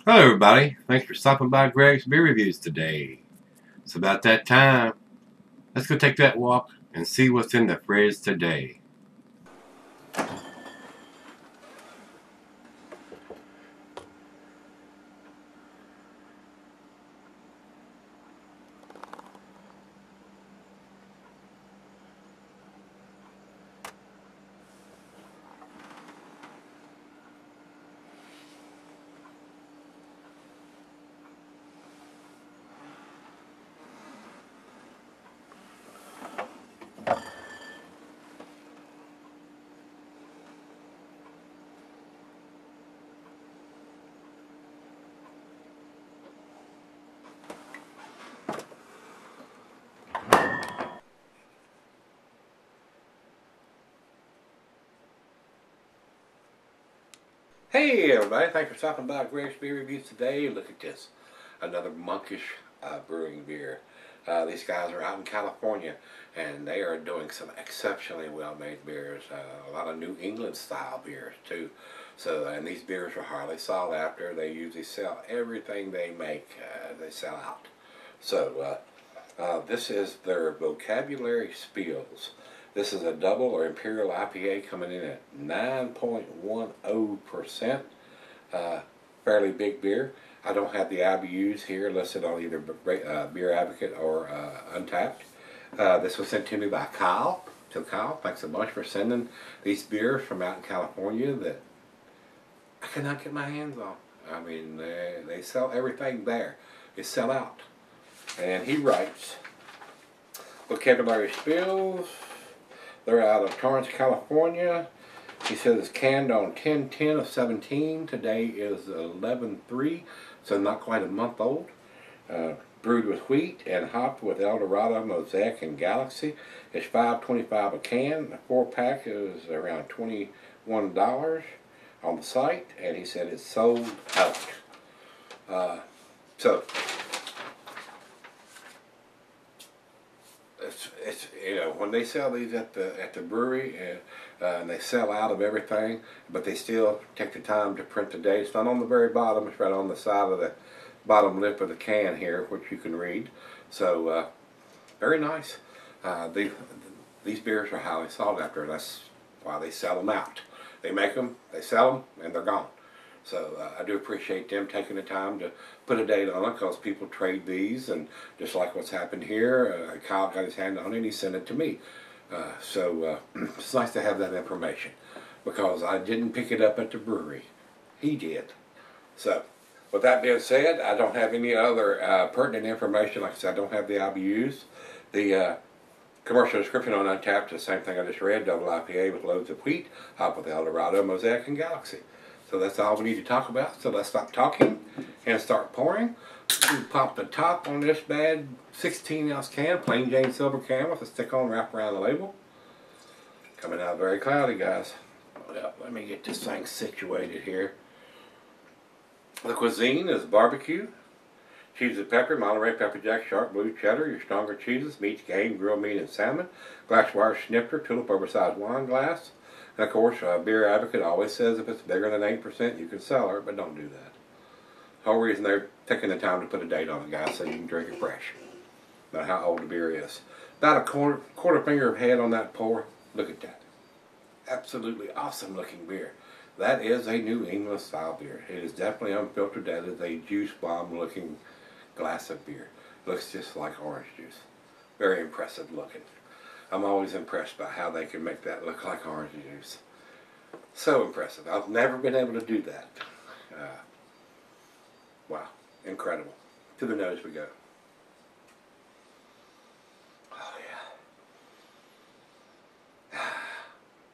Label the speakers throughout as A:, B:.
A: Hello everybody, thanks for stopping by Gregsbeerreviews today. It's about that time. Let's go take that walk and see what's in the fridge today. Hey everybody, thanks for stopping by Gregsbeerreviews today. Look at this, another Monkish Brewing beer. These guys are out in California and they are doing some exceptionally well made beers. A lot of New England style beers too. And these beers are highly sought after. They usually sell everything they make, they sell out. This is their vocabulary spiels. This is a double or imperial IPA coming in at 9.10%. Fairly big beer. I don't have the IBUs here listed on either Beer Advocate or Untapped. This was sent to me by Kyle. So Kyle, thanks a bunch for sending these beers from out in California that I cannot get my hands on. I mean, they sell everything there. They sell out. And he writes, vocabulary spills. They're out of Torrance, California. He says it's canned on 10/10 of 17. Today is 11/3, so not quite a month old. Brewed with wheat and hopped with Eldorado, Mosaic, and Galaxy. It's $5.25 a can. The 4-pack is around $21 on the site, and he said it's sold out. So it's you know, when they sell these at the brewery and they sell out of everything, but they still take the time to print the date. It's not on the very bottom; it's right on the side of the bottom lip of the can here, which you can read. So very nice. These beers are highly sought after. That's why they sell them out. They make them, they sell them, and they're gone. So I do appreciate them taking the time to put a date on it, because people trade these, and just like what's happened here, Kyle got his hand on it and he sent it to me. It's nice to have that information, because I didn't pick it up at the brewery. He did. So with that being said, I don't have any other pertinent information. Like I said, I don't have the IBUs. The commercial description on Untapped is the same thing I just read, double IPA with loads of wheat, hop with Eldorado, Mosaic, and Galaxy. So that's all we need to talk about. So let's stop talking and start pouring. We pop the top on this bad 16-ounce can, plain Jane silver can with a stick-on wrap around the label. Coming out very cloudy, guys. Well, let me get this thing situated here. The cuisine is barbecue, cheese and pepper, Monterey pepper jack, sharp blue cheddar, your stronger cheeses, meats, game, grilled meat, and salmon. Glassware snifter, tulip oversized wine glass. And of course, Beer Advocate always says if it's bigger than 8%, you can sell it, but don't do that. The whole reason they're taking the time to put a date on it, guys, so you can drink it fresh. About how old the beer is. About a quarter finger of head on that pour. Look at that. Absolutely awesome looking beer. That is a New England style beer. It is definitely unfiltered. That is a juice bomb looking glass of beer. Looks just like orange juice. Very impressive looking. I'm always impressed by how they can make that look like orange juice. So impressive. I've never been able to do that. Wow. Incredible. To the nose we go. Oh yeah.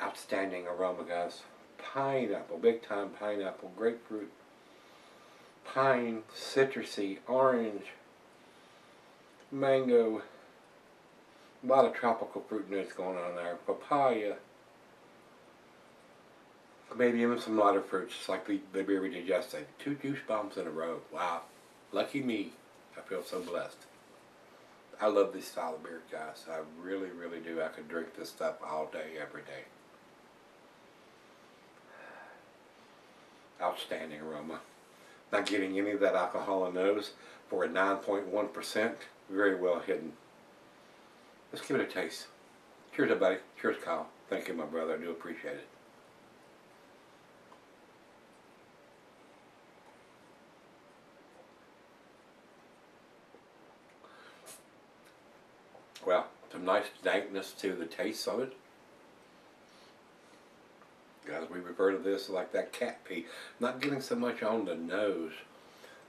A: Outstanding aroma, guys. Pineapple, big time pineapple, grapefruit, pine, citrusy, orange, mango. A lot of tropical fruit notes going on there. Papaya. Maybe even some lighter fruits, just like the beer we did yesterday. 2 juice bombs in a row. Wow. Lucky me. I feel so blessed. I love this style of beer, guys. I really, really do. I could drink this stuff all day, every day. Outstanding aroma. Not getting any of that alcohol in those for a 9.1%. Very well hidden. Let's give it a taste. Cheers, everybody. Cheers, Kyle. Thank you, my brother. I do appreciate it. Well, some nice dankness to the taste of it. Guys, we refer to this like that cat pee. Not getting so much on the nose,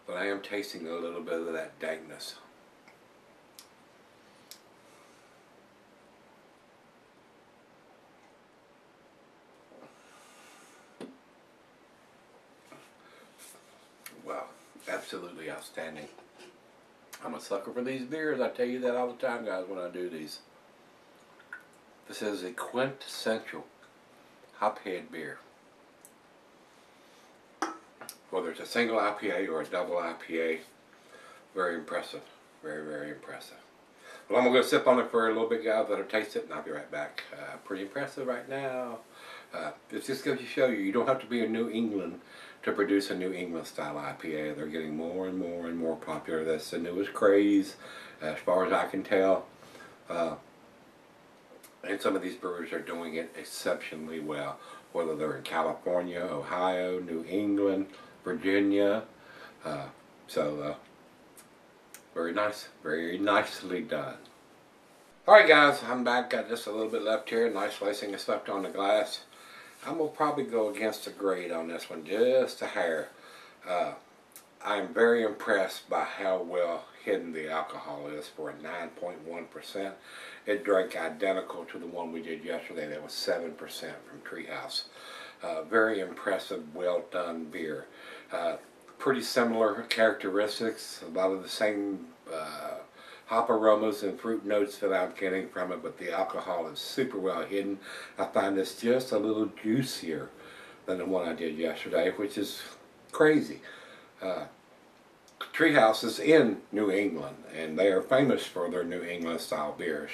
A: but I am tasting a little bit of that dankness. Wow, absolutely outstanding. I'm a sucker for these beers. I tell you that all the time, guys, when I do these. This is a quintessential hophead beer. Whether it's a single IPA or a double IPA, very impressive. Very, very impressive. Well, I'm going to go sip on it for a little bit, guys. Let her taste it, and I'll be right back. Pretty impressive right now. It just goes to show you, you don't have to be in New England to produce a New England style IPA. They're getting more and more and more popular. That's the newest craze, as far as I can tell. And some of these brewers are doing it exceptionally well, whether they're in California, Ohio, New England, Virginia. Very nice, very nicely done. Alright guys, I'm back. Got just a little bit left here. Nice lacing is left on the glass. I'm going to probably go against the grade on this one, just a hair. I'm very impressed by how well hidden the alcohol is for a 9.1%. It drank identical to the one we did yesterday that was 7% from Treehouse. Very impressive, well done beer. Pretty similar characteristics, a lot of the same hop aromas and fruit notes that I'm getting from it, but the alcohol is super well hidden. I find this just a little juicier than the one I did yesterday, which is crazy. Treehouse is in New England, and they are famous for their New England style beers.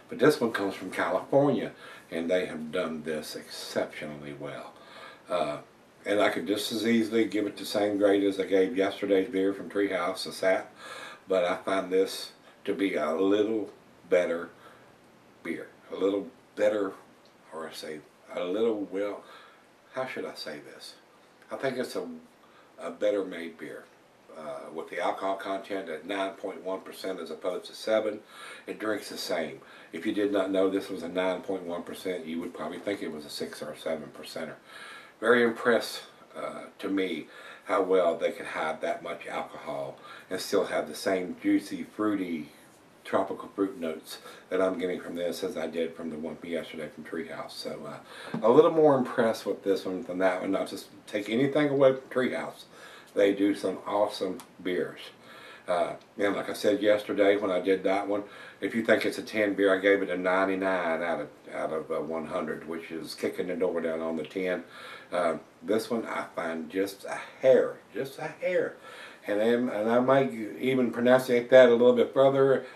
A: But this one comes from California, and they have done this exceptionally well. And I could just as easily give it the same grade as I gave yesterday's beer from Treehouse, a sap, but I find this to be a little better beer. A little better, or I say, a little, well, how should I say this? I think it's a better made beer. With the alcohol content at 9.1% as opposed to 7, it drinks the same. If you did not know this was a 9.1%, you would probably think it was a 6 or 7%er. Very impressed to me how well they could hide that much alcohol and still have the same juicy, fruity, tropical fruit notes that I'm getting from this as I did from the one yesterday from Treehouse. So a little more impressed with this one than that one. Not just take anything away from Treehouse. They do some awesome beers. And like I said yesterday when I did that one, if you think it's a 10 beer, I gave it a 99 out of 100, which is kicking the door down on the 10. This one I find just a hair. And I might even pronunciate that a little bit further,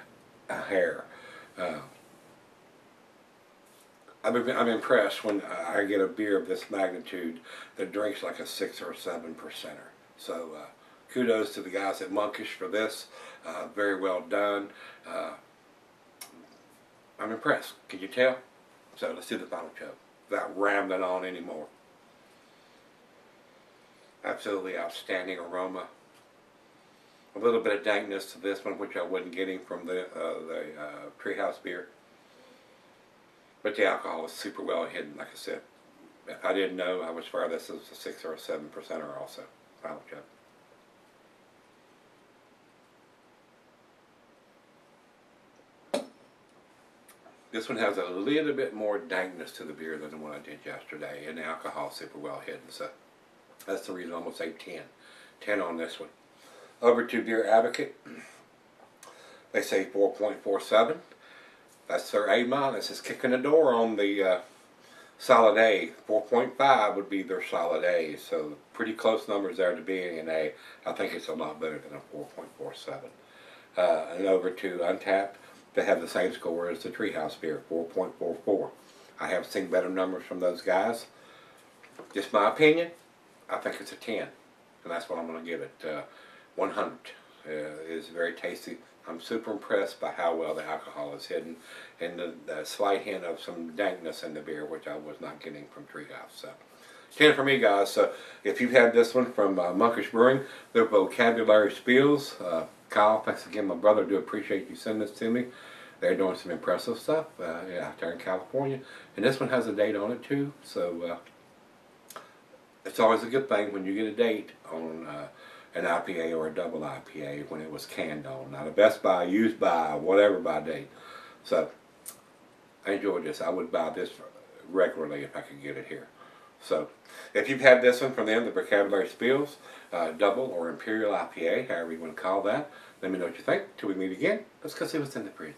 A: a hair. I'm impressed when I get a beer of this magnitude that drinks like a 6 or 7%er. So kudos to the guys at Monkish for this. Very well done. I'm impressed. Can you tell? So let's do the final chug without rambling on anymore. Absolutely outstanding aroma. A little bit of dankness to this one, which I wasn't getting from the Treehouse beer. But the alcohol is super well hidden, like I said. If I didn't know, I would swear this is a 6 or a 7%er also. Final chug. This one has a little bit more dankness to the beer than the one I did yesterday, and the alcohol is super well hidden. So that's the reason I'm going to say 10. 10 on this one. Over to Beer Advocate. They say 4.47. That's their A minus. It's kicking the door on the solid A. 4.5 would be their solid A. So pretty close numbers there to being an A. I think it's a lot better than a 4.47. And over to Untappd. They have the same score as the Treehouse beer, 4.44. I have seen better numbers from those guys. Just my opinion, I think it's a 10. and that's what I'm going to give it. 100. Is very tasty. I'm super impressed by how well the alcohol is hidden, and the slight hint of some dankness in the beer, which I was not getting from Treehouse. So 10 for me, guys. So if you've had this one from Monkish Brewing, their vocabulary spills. Kyle, thanks again, my brother. I do appreciate you sending this to me. They're doing some impressive stuff out there in California, and this one has a date on it too. So it's always a good thing when you get a date on an IPA or a double IPA when it was canned on. Not a best by, used by, whatever by date. So I enjoyed this. I would buy this regularly if I could get it here. So if you've had this one from them, the Vocabulary Spills, double or Imperial IPA, however you want to call that, let me know what you think. Till we meet again, let's go see what's in the fridge.